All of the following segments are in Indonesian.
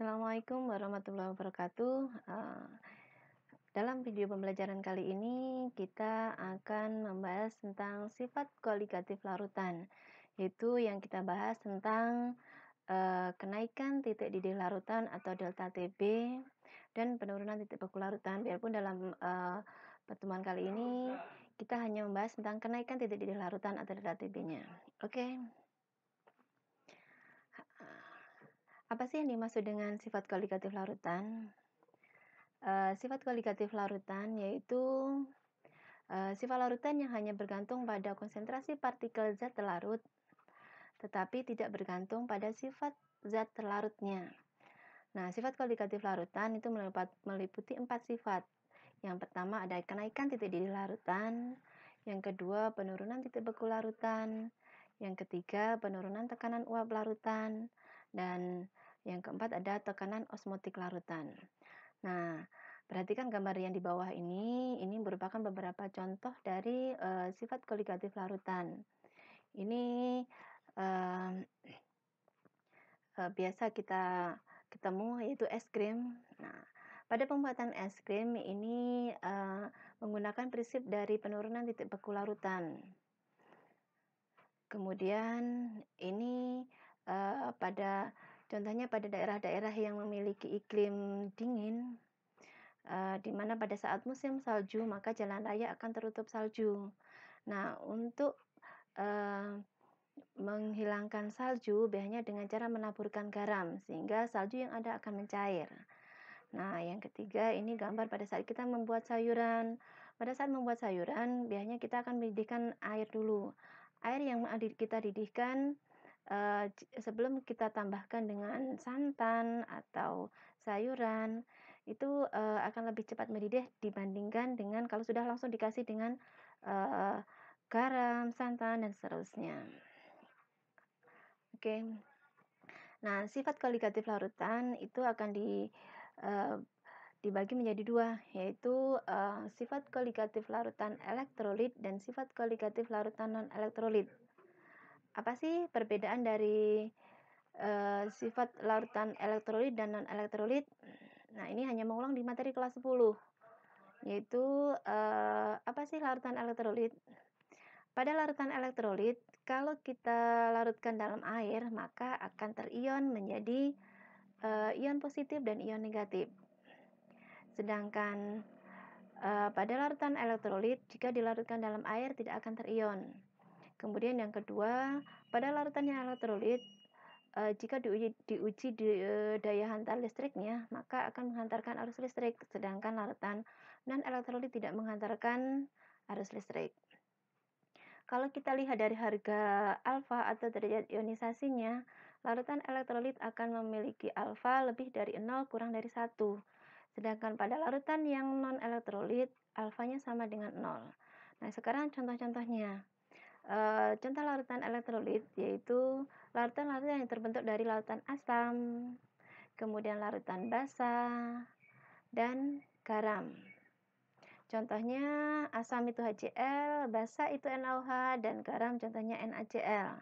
Assalamualaikum warahmatullahi wabarakatuh. Dalam video pembelajaran kali ini kita akan membahas tentang sifat kualitatif larutan, yaitu yang kita bahas tentang kenaikan titik didih larutan atau delta TB dan penurunan titik beku larutan. Biarpun dalam pertemuan kali ini kita hanya membahas tentang kenaikan titik didih larutan atau delta TB-nya. Oke. Apa sih yang dimaksud dengan sifat kualitatif larutan? Sifat kualitatif larutan yaitu sifat larutan yang hanya bergantung pada konsentrasi partikel zat terlarut, tetapi tidak bergantung pada sifat zat terlarutnya. Nah, sifat kualitatif larutan itu meliputi 4 sifat. Yang pertama ada kenaikan titik didih larutan, yang kedua penurunan titik beku larutan, yang ketiga penurunan tekanan uap larutan, dan yang keempat ada tekanan osmotik larutan. Nah, perhatikan gambar yang di bawah ini merupakan beberapa contoh dari sifat kualitatif larutan. Ini biasa kita ketemu yaitu es krim. Nah, pada pembuatan es krim ini menggunakan prinsip dari penurunan titik beku larutan. Kemudian ini contohnya pada daerah-daerah yang memiliki iklim dingin, di mana pada saat musim salju maka jalan raya akan tertutup salju. Nah, untuk menghilangkan salju biasanya dengan cara menaburkan garam sehingga salju yang ada akan mencair. Nah, yang ketiga ini gambar pada saat kita membuat sayuran. Pada saat membuat sayuran biasanya kita akan mendidihkan air dulu. Air yang kita didihkan sebelum kita tambahkan dengan santan atau sayuran itu akan lebih cepat mendidih dibandingkan dengan kalau sudah langsung dikasih dengan garam, santan, dan seterusnya. Oke. Nah, sifat kualitatif larutan itu akan dibagi menjadi dua, yaitu sifat kualitatif larutan elektrolit dan sifat kualitatif larutan non-elektrolit. Apa sih perbedaan dari sifat larutan elektrolit dan non-elektrolit? Nah, ini hanya mengulang di materi kelas 10, yaitu apa sih larutan elektrolit? Pada larutan elektrolit, kalau kita larutkan dalam air, maka akan terion menjadi ion positif dan ion negatif. Sedangkan pada larutan elektrolit, jika dilarutkan dalam air tidak akan terion. Kemudian yang kedua, pada larutan yang elektrolit, jika diuji daya hantar listriknya, maka akan menghantarkan arus listrik. Sedangkan larutan non-elektrolit tidak menghantarkan arus listrik. Kalau kita lihat dari harga alfa atau derajat ionisasinya, larutan elektrolit akan memiliki alfa lebih dari 0 kurang dari 1. Sedangkan pada larutan yang non-elektrolit, alfanya sama dengan 0. Nah, sekarang contoh-contohnya. Contoh larutan elektrolit yaitu larutan-larutan yang terbentuk dari lautan asam, kemudian larutan basa, dan garam. Contohnya asam itu HCl, basa itu NaOH, dan garam contohnya NaCl.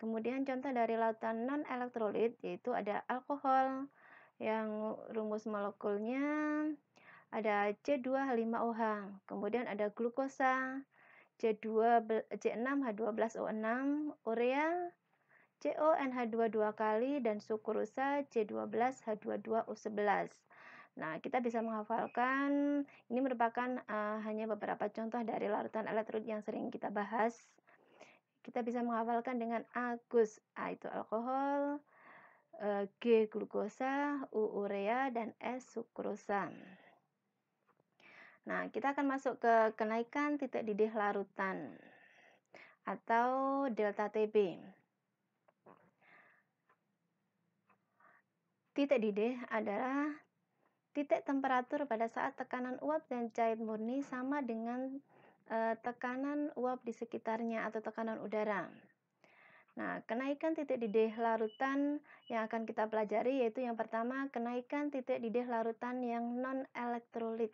Kemudian contoh dari lautan non-elektrolit yaitu ada alkohol yang rumus molekulnya ada C2H5OH. Kemudian ada glukosa C6H12O6, urea CONH2 dua kali, dan sukrosa C12H22O11. Nah, kita bisa menghafalkan, ini merupakan hanya beberapa contoh dari larutan elektrolit yang sering kita bahas. Kita bisa menghafalkan dengan Agus, A itu alkohol, G glukosa, U urea, dan S sukrosa. Nah, kita akan masuk ke kenaikan titik didih larutan atau delta TB. Titik didih adalah titik temperatur pada saat tekanan uap dan cair murni sama dengan tekanan uap di sekitarnya atau tekanan udara. Nah, kenaikan titik didih larutan yang akan kita pelajari yaitu yang pertama, kenaikan titik didih larutan yang non-elektrolit.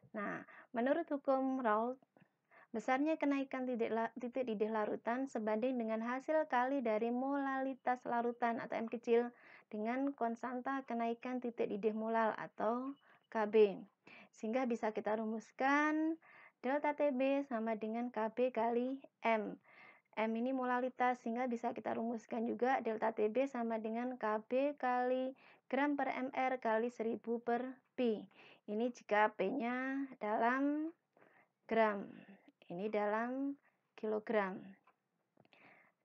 Nah, menurut hukum Raoult, Besarnya kenaikan titik didih larutan sebanding dengan hasil kali dari molalitas larutan atau M kecil dengan konstanta kenaikan titik didih molal atau Kb. Sehingga bisa kita rumuskan delta Tb sama dengan Kb kali M. M ini molalitas, sehingga bisa kita rumuskan juga delta Tb sama dengan Kb kali gram per mr kali 1000 per pi. Ini jika P-nya dalam gram. Ini dalam kilogram.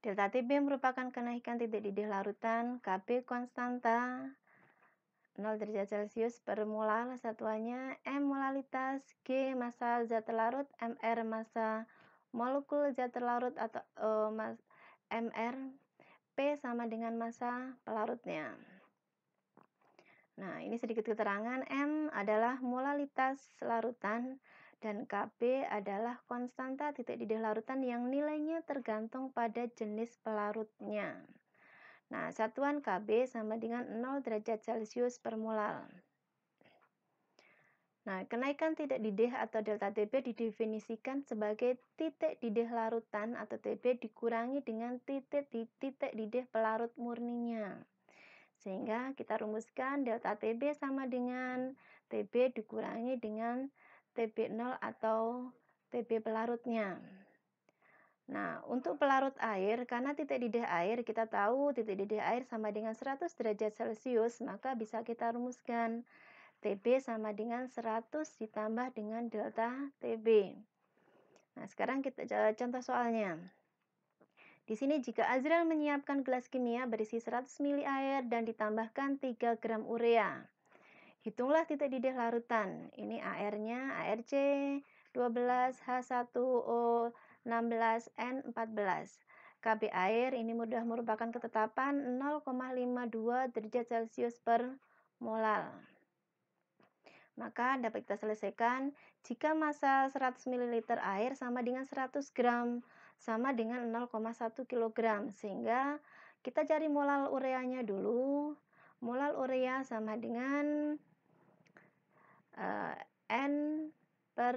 Delta Tb merupakan kenaikan titik didih larutan, Kb konstanta 0 derajat Celcius per molar satuannya, M molalitas, G massa zat terlarut, Mr massa molekul zat terlarut atau Mr, P sama dengan massa pelarutnya. Nah, ini sedikit keterangan. M adalah molalitas larutan dan Kb adalah konstanta titik didih larutan yang nilainya tergantung pada jenis pelarutnya. Nah, satuan Kb sama dengan 0 derajat Celcius per molar. Nah, kenaikan titik didih atau delta Tb didefinisikan sebagai titik didih larutan atau Tb dikurangi dengan titik didih pelarut murninya. Sehingga kita rumuskan delta Tb sama dengan Tb dikurangi dengan Tb0 atau Tb pelarutnya. Nah, untuk pelarut air, karena titik didih air, kita tahu titik didih air sama dengan 100 derajat Celcius, maka bisa kita rumuskan Tb sama dengan 100 ditambah dengan delta Tb. Nah, sekarang kita contoh soalnya. Di sini jika Azrael menyiapkan gelas kimia berisi 100 ml air dan ditambahkan 3 gram urea. Hitunglah titik didih larutan. Ini AR-nya ARC 12H1O 16N14. Kb air ini merupakan ketetapan 0,52 derajat Celcius per molar. Maka dapat kita selesaikan jika massa 100 ml air sama dengan 100 gram sama dengan 0,1 kg, sehingga kita cari molal ureanya dulu. Molal urea sama dengan N per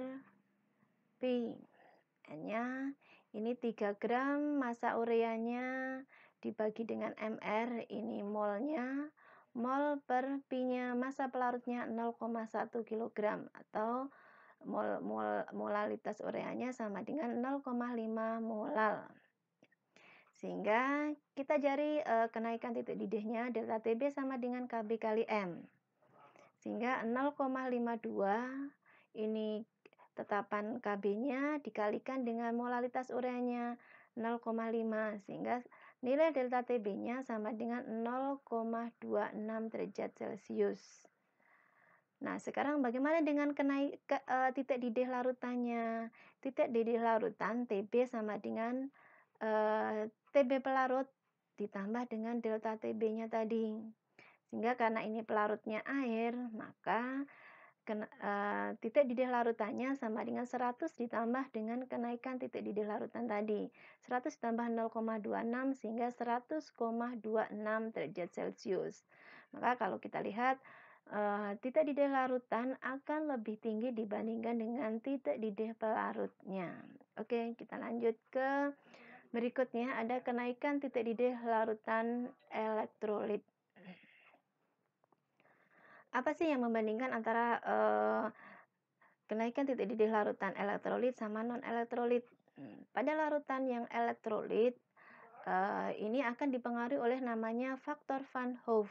Pi. N-nya ini 3 gram, massa ureanya dibagi dengan mR, ini molnya. Mol per Pi-nya, massa pelarutnya 0,1 kg atau molalitas ureanya sama dengan 0,5 molal. Sehingga kita cari kenaikan titik didihnya delta Tb sama dengan Kb kali M. Sehingga 0,52 ini tetapan Kb-nya dikalikan dengan molalitas ureanya 0,5, sehingga nilai delta Tb-nya sama dengan 0,26 derajat Celcius. Nah, sekarang bagaimana dengan titik didih larutannya? Titik didih larutan Tb sama dengan Tb pelarut ditambah dengan delta Tb-nya tadi. Sehingga karena ini pelarutnya air, maka titik didih larutannya sama dengan 100 ditambah dengan kenaikan titik didih larutan tadi. 100 tambah 0,26 sehingga 100,26 derajat Celcius. Maka kalau kita lihat titik didih larutan akan lebih tinggi dibandingkan dengan titik didih pelarutnya. Oke, kita lanjut ke berikutnya, ada kenaikan titik didih larutan elektrolit. Apa sih yang membandingkan antara kenaikan titik didih larutan elektrolit sama non-elektrolit? Pada larutan yang elektrolit, ini akan dipengaruhi oleh namanya faktor Van Hoff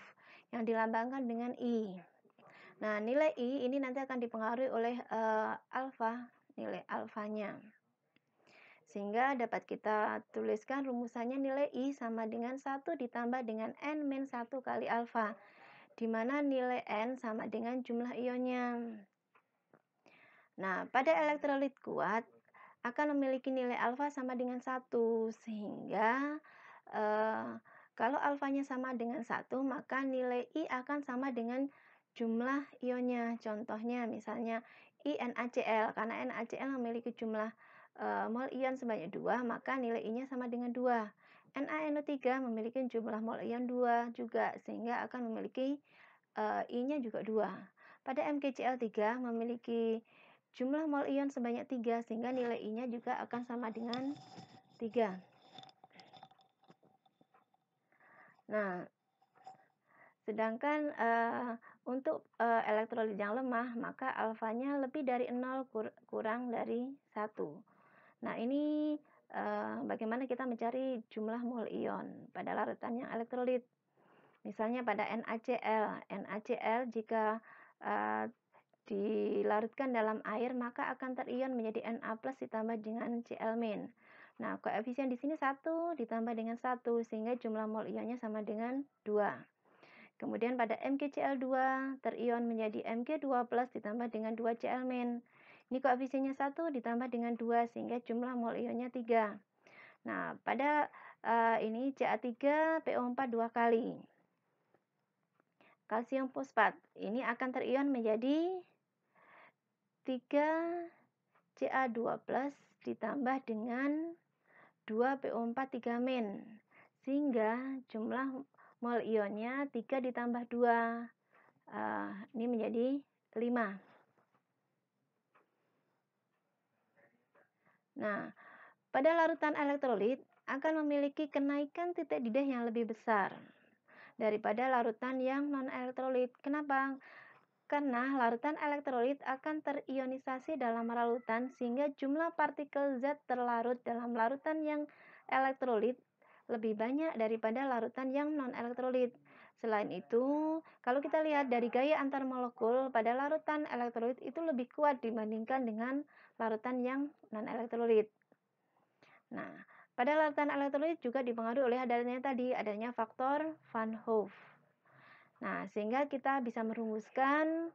yang dilambangkan dengan I. Nah, nilai I ini nanti akan dipengaruhi oleh alfa, nilai alfanya. Sehingga dapat kita tuliskan rumusannya nilai I sama dengan 1 ditambah dengan N-1 kali alfa, di mana nilai N sama dengan jumlah ionnya. Nah, pada elektrolit kuat akan memiliki nilai alfa sama dengan 1, sehingga kalau alfanya sama dengan 1, maka nilai I akan sama dengan jumlah ionnya. Contohnya misalnya INaCl, karena NaCl memiliki jumlah mol ion sebanyak 2, maka nilai I-nya sama dengan 2. NaNO3 memiliki jumlah mol ion 2 juga, sehingga akan memiliki I-nya juga 2. Pada MgCl3 memiliki jumlah mol ion sebanyak 3, sehingga nilai I-nya juga akan sama dengan 3. Nah, sedangkan untuk elektrolit yang lemah, maka alfanya lebih dari 0 kurang dari 1. Nah, ini bagaimana kita mencari jumlah mol ion pada larutan yang elektrolit. Misalnya pada NaCl. NaCl jika dilarutkan dalam air, maka akan terion menjadi Na+ ditambah dengan Cl-. Nah, koefisien di sini 1 ditambah dengan 1, sehingga jumlah mol ionnya sama dengan 2. Kemudian pada MgCl2 terion menjadi Mg2+ ditambah dengan 2 Cl-. Ini koefisiennya 1 ditambah dengan 2, sehingga jumlah mol ionnya 3. Nah, pada ini Ca3PO4 2 kali. Kalsium fosfat ini akan terion menjadi 3 Ca2+ ditambah dengan 2 PO4 3-, sehingga jumlah mol ionnya 3 ditambah 2, ini menjadi 5. Nah, pada larutan elektrolit akan memiliki kenaikan titik didih yang lebih besar daripada larutan yang non-elektrolit. Kenapa? Karena larutan elektrolit akan terionisasi dalam larutan, sehingga jumlah partikel zat terlarut dalam larutan yang elektrolit lebih banyak daripada larutan yang non-elektrolit. Selain itu, kalau kita lihat dari gaya antar molekul pada larutan elektrolit itu lebih kuat dibandingkan dengan larutan yang non-elektrolit. Nah, pada larutan elektrolit juga dipengaruhi oleh adanya faktor Van Hoff. Nah, sehingga kita bisa merumuskan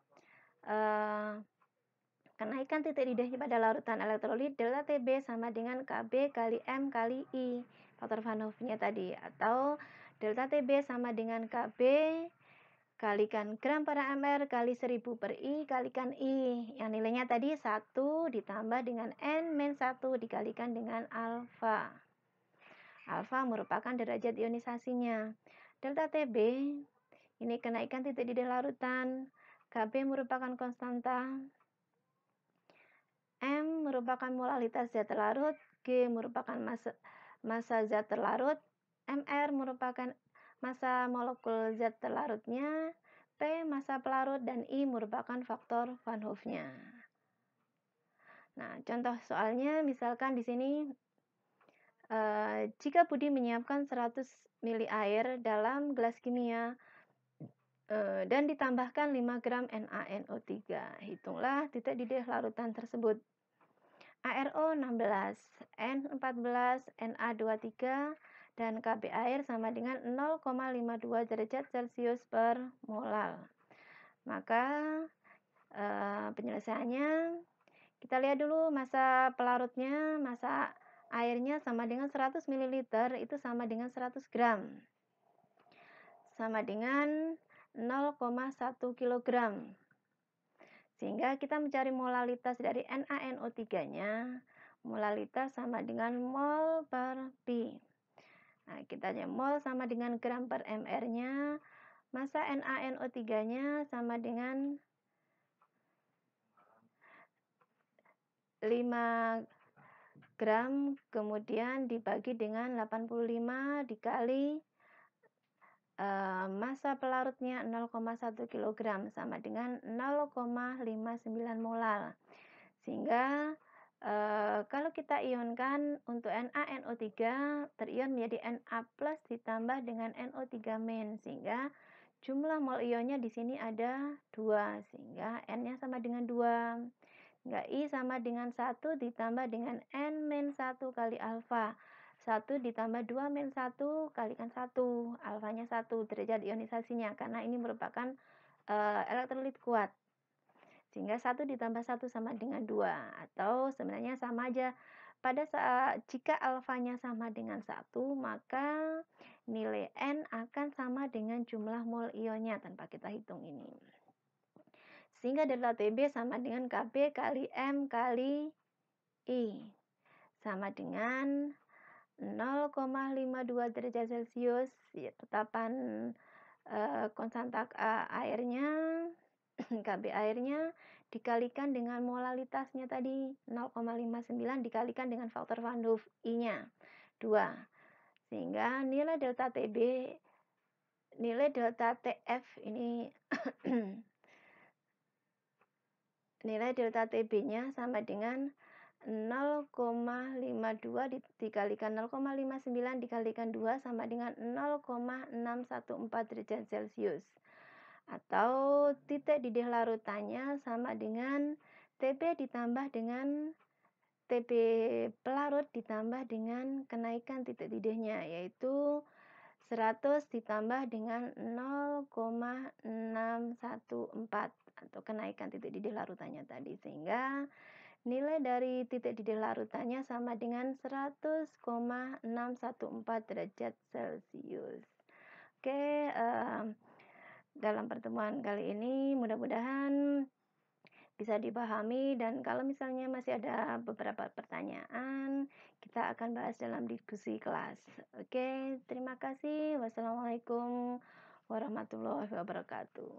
kenaikan titik didih pada larutan elektrolit delta Tb sama dengan Kb kali M kali I, faktor Van Hoff-nya tadi, atau delta Tb sama dengan Kb kalikan gram per mR kali 1000 per I kalikan I, yang nilainya tadi 1 ditambah dengan N-1 dikalikan dengan alfa. Alfa merupakan derajat ionisasinya. Delta Tb ini kenaikan titik didih larutan, Kb merupakan konstanta, M merupakan molalitas zat terlarut, G merupakan massa zat terlarut, Mr merupakan massa molekul zat terlarutnya, P massa pelarut, dan I merupakan faktor Van Hoff-nya. Nah, contoh soalnya misalkan di sini jika Budi menyiapkan 100 ml air dalam gelas kimia dan ditambahkan 5 gram NaNO3. Hitunglah titik didih larutan tersebut. ARO 16, N14, Na23, dan Kb air sama dengan 0,52 derajat Celcius per molal. Maka penyelesaiannya, kita lihat dulu massa pelarutnya, massa airnya sama dengan 100 ml, itu sama dengan 100 gram. Sama dengan 0,1 kg. Sehingga kita mencari molalitas dari NaNO3-nya, molalitas sama dengan mol per pi. Nah, kita lihat mol sama dengan gram per mR-nya, massa NaNO3-nya sama dengan 5 gram, kemudian dibagi dengan 85 dikali massa pelarutnya 0,1 kg sama dengan 0,59 molal. Sehingga kalau kita ionkan untuk NaNO3 terion menjadi Na+ ditambah dengan NO3-, sehingga jumlah mol ionnya di sini ada 2, sehingga N-nya sama dengan 2. Sehingga I sama dengan 1 ditambah dengan N-1 kali alfa. 1 ditambah 2-1 kalikan 1, alfanya 1 derajat ionisasinya, karena ini merupakan elektrolit kuat. Sehingga 1 ditambah 1 sama dengan 2, atau sebenarnya sama aja. Pada saat jika alfanya sama dengan 1, maka nilai N akan sama dengan jumlah mol ionnya tanpa kita hitung ini. Sehingga delta Tb sama dengan Kb kali M kali I, sama dengan 0,52 derajat Celcius, tetapan konstanta airnya Kb airnya dikalikan dengan molalitasnya tadi 0,59 dikalikan dengan faktor Van Hoff I-nya 2. Sehingga nilai delta TF ini nilai delta TB-nya sama dengan 0,52 dikalikan 0,59 dikalikan 2 sama dengan 0,614 derajat Celcius. Atau titik didih larutannya sama dengan TB ditambah dengan TB pelarut ditambah dengan kenaikan titik didihnya, yaitu 100 ditambah dengan 0,614 atau kenaikan titik didih larutannya tadi, sehingga nilai dari titik didih larutannya sama dengan 100,614 derajat Celcius. Oke, dalam pertemuan kali ini mudah-mudahan bisa dipahami, dan kalau misalnya masih ada beberapa pertanyaan, kita akan bahas dalam diskusi kelas. Oke, terima kasih. Wassalamualaikum warahmatullahi wabarakatuh.